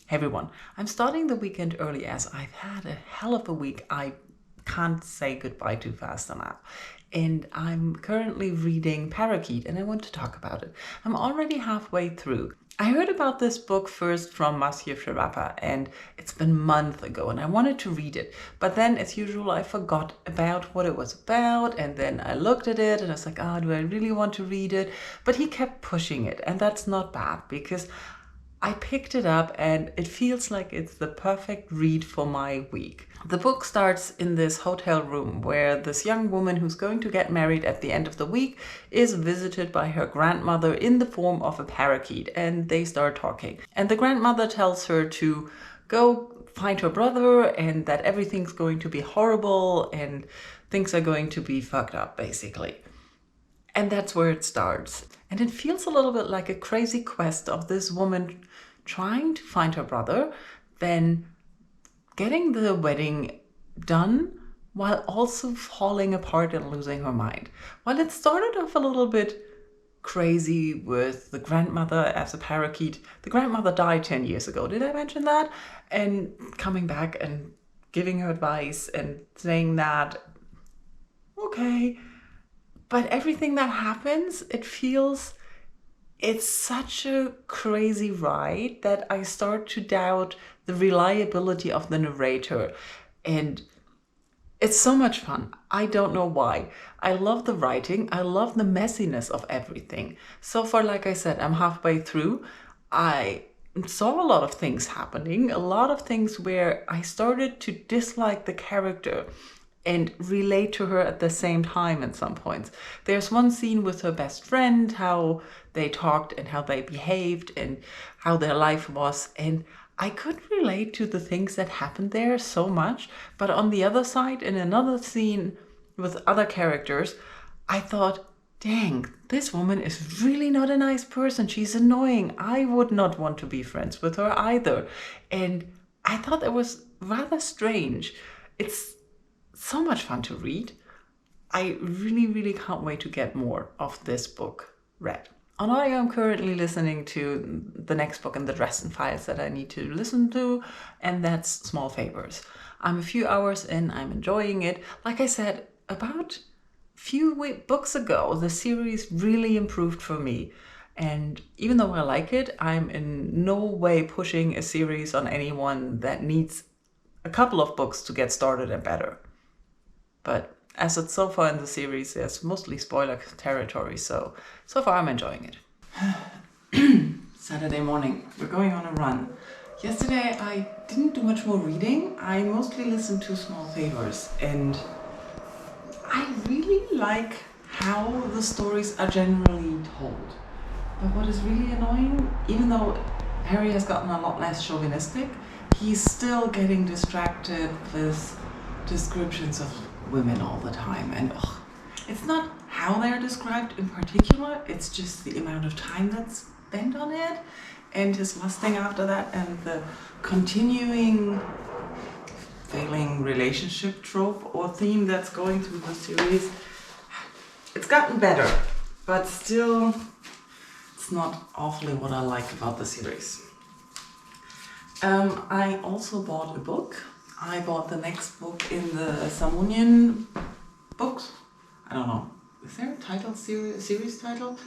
Hey everyone, I'm starting the weekend early as I've had a hell of a week. I can't say goodbye too fast enough. And I'm currently reading Parakeet and I want to talk about it. I'm already halfway through. I heard about this book first from Mathieu and it's been months ago and I wanted to read it. But then, as usual, I forgot about what it was about and then I looked at it and I was like, do I really want to read it? But he kept pushing it and that's not bad because I picked it up and it feels like it's the perfect read for my week. The book starts in this hotel room where this young woman who's going to get married at the end of the week is visited by her grandmother in the form of a parakeet, and they start talking. And the grandmother tells her to go find her brother and that everything's going to be horrible and things are going to be fucked up, basically. And that's where it starts. And it feels a little bit like a crazy quest of this woman trying to find her brother, then getting the wedding done while also falling apart and losing her mind. While it started off a little bit crazy with the grandmother as a parakeet, the grandmother died 10 years ago. Did I mention that? And coming back and giving her advice and saying that, okay. But everything that happens, it's such a crazy ride that I start to doubt the reliability of the narrator. And it's so much fun. I don't know why. I love the writing. I love the messiness of everything. So far, like I said, I'm halfway through. I saw a lot of things happening, a lot of things where I started to dislike the character and relate to her at the same time at some points. There's one scene with her best friend, how they talked and how they behaved and how their life was. And I could relate to the things that happened there so much. But on the other side, in another scene with other characters, I thought, dang, this woman is really not a nice person. She's annoying. I would not want to be friends with her either. And I thought that was rather strange. It's so much fun to read. I really, really can't wait to get more of this book read. On audio, I'm currently listening to the next book in the Dresden Files that I need to listen to, and that's Small Favors. I'm a few hours in, I'm enjoying it. Like I said, about a few books ago, the series really improved for me. And even though I like it, I'm in no way pushing a series on anyone that needs a couple of books to get started and better. But as it's so far in the series, there's mostly spoiler territory, so far I'm enjoying it. Saturday morning, we're going on a run. Yesterday I didn't do much more reading. I mostly listened to Small Favors, and I really like how the stories are generally told. But what is really annoying, even though Harry has gotten a lot less chauvinistic, he's still getting distracted with descriptions of women all the time, and it's not how they're described in particular, it's just the amount of time that's spent on it and his lusting after that and the continuing failing relationship trope or theme that's going through the series. It's gotten better, but still it's not awfully what I like about the series. I also bought a book. I bought the next book in the Samunian books. I don't know. Is there a title, series title?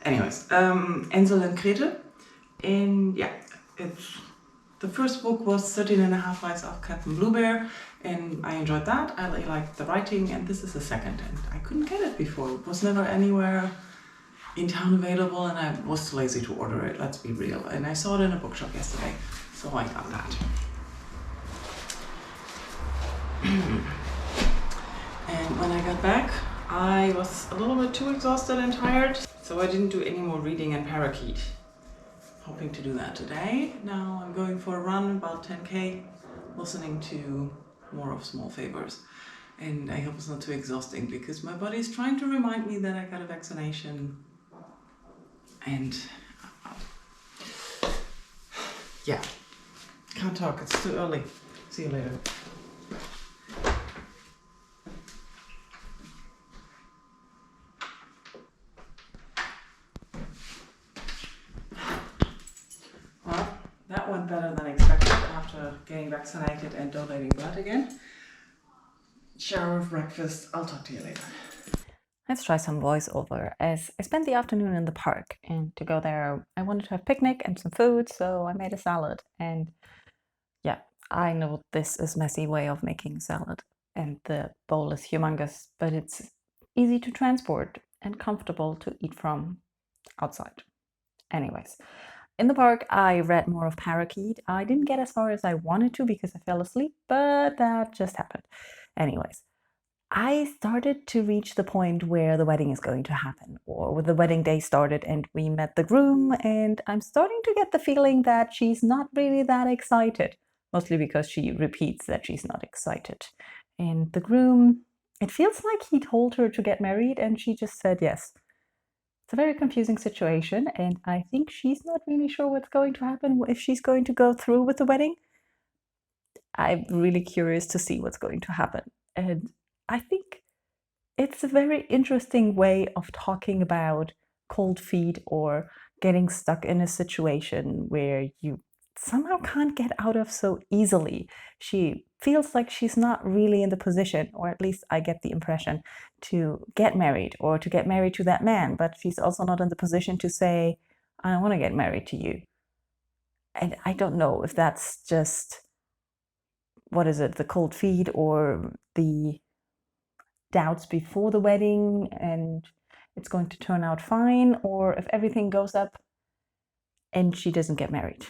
Anyways, Ensel and Grete. And yeah, the first book was 13 and a Half Lives of Captain Bluebear, and I enjoyed that. I really liked the writing, and this is the second, and I couldn't get it before. It was never anywhere in town available, and I was too lazy to order it, let's be real. And I saw it in a bookshop yesterday, so I got that. And when I got back, I was a little bit too exhausted and tired, so I didn't do any more reading in Parakeet. Hoping to do that today. Now I'm going for a run, about 10k, listening to more of Small Favors. And I hope it's not too exhausting because my body is trying to remind me that I got a vaccination. And yeah, can't talk, it's too early. See you later. that went better than expected after getting vaccinated and donating blood again. Shower, breakfast, I'll talk to you later. Let's try some voiceover, as I spent the afternoon in the park, and to go there I wanted to have a picnic and some food, so I made a salad. And yeah, I know this is a messy way of making salad, and the bowl is humongous, but it's easy to transport and comfortable to eat from outside. Anyways, in the park, I read more of Parakeet. I didn't get as far as I wanted to because I fell asleep, but that just happened. Anyways, I started to reach the point where the wedding is going to happen, or where the wedding day started and we met the groom, and I'm starting to get the feeling that she's not really that excited, mostly because she repeats that she's not excited. And the groom, it feels like he told her to get married and she just said yes. It's a very confusing situation, and I think she's not really sure what's going to happen, if she's going to go through with the wedding. I'm really curious to see what's going to happen. And I think it's a very interesting way of talking about cold feet or getting stuck in a situation where you somehow can't get out of so easily. She feels like she's not really in the position, or at least I get the impression, to get married or to get married to that man, but she's also not in the position to say, I don't want to get married to you. And I don't know if that's just, what is it, the cold feet or the doubts before the wedding and it's going to turn out fine, or if everything goes up and she doesn't get married.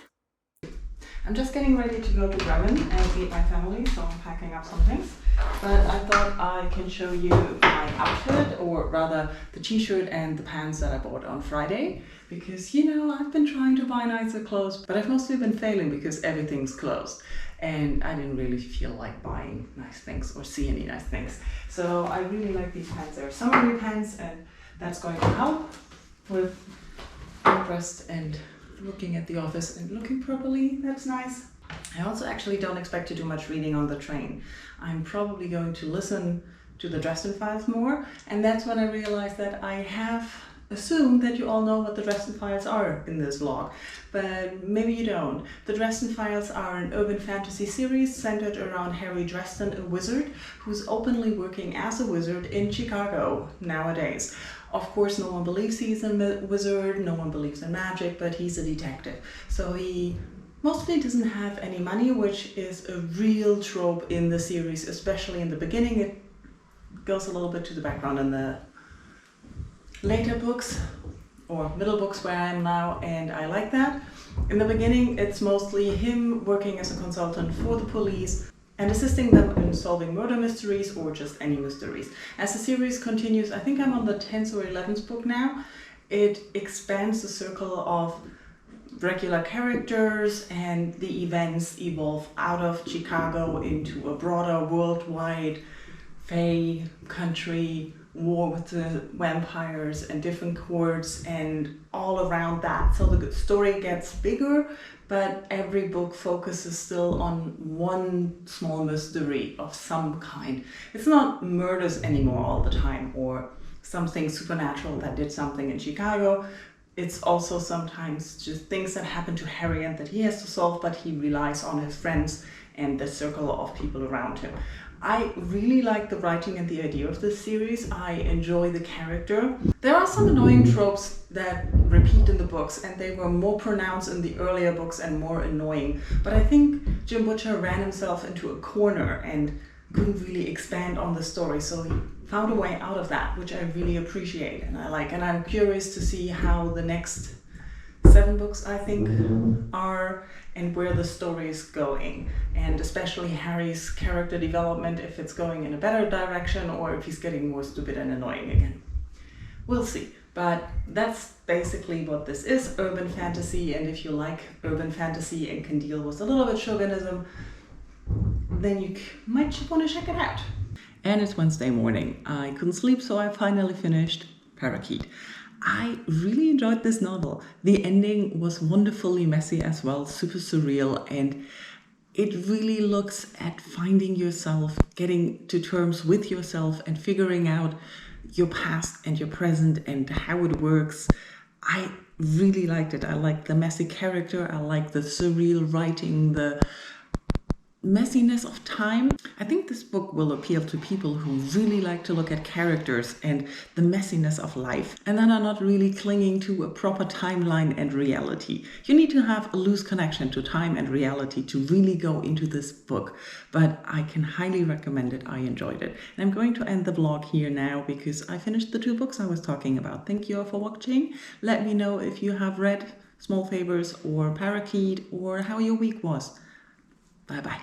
I'm just getting ready to go to Bremen and meet my family, so I'm packing up some things. But I thought I can show you my outfit, or rather the t-shirt and the pants that I bought on Friday. Because, you know, I've been trying to buy nicer clothes, but I've mostly been failing because everything's closed. And I didn't really feel like buying nice things or see any nice things. So I really like these pants. They're summery pants, and that's going to help with dressed and looking at the office and looking properly. That's nice. I also actually don't expect to do much reading on the train. I'm probably going to listen to the Dresden Files more, and that's when I realized that I have assumed that you all know what the Dresden Files are in this vlog, but maybe you don't. The Dresden Files are an urban fantasy series centered around Harry Dresden, a wizard who's openly working as a wizard in Chicago nowadays. Of course, no one believes he's a wizard, no one believes in magic, but he's a detective. So he mostly doesn't have any money, which is a real trope in the series, especially in the beginning. It goes a little bit to the background in the later books or middle books where I am now, and I like that. In the beginning, it's mostly him working as a consultant for the police and assisting them in solving murder mysteries or just any mysteries. As the series continues, I think I'm on the 10th or 11th book now, it expands the circle of regular characters, and the events evolve out of Chicago into a broader worldwide fae country, war with the vampires and different courts and all around that. So the story gets bigger, but every book focuses still on one small mystery of some kind. It's not murders anymore all the time or something supernatural that did something in Chicago. It's also sometimes just things that happen to Harry and that he has to solve, but he relies on his friends and the circle of people around him. I really like the writing and the idea of this series. I enjoy the character. There are some annoying tropes that repeat in the books, and they were more pronounced in the earlier books and more annoying. But I think Jim Butcher ran himself into a corner and couldn't really expand on the story, so he found a way out of that, which I really appreciate and I like. And I'm curious to see how the next 7 books, I think, are, and where the story is going, and especially Harry's character development, if it's going in a better direction or if he's getting more stupid and annoying again. We'll see. But that's basically what this is, urban fantasy, and if you like urban fantasy and can deal with a little bit chauvinism, then you might want to check it out. And it's Wednesday morning. I couldn't sleep, so I finally finished Parakeet. I really enjoyed this novel. The ending was wonderfully messy as well, super surreal, and it really looks at finding yourself, getting to terms with yourself and figuring out your past and your present and how it works. I really liked it. I like the messy character. I like the surreal writing, the messiness of time. I think this book will appeal to people who really like to look at characters and the messiness of life, and then are not really clinging to a proper timeline and reality. You need to have a loose connection to time and reality to really go into this book, but I can highly recommend it. I enjoyed it. And I'm going to end the vlog here now because I finished the 2 books I was talking about. Thank you all for watching. Let me know if you have read Small Favors or Parakeet or how your week was. Bye bye.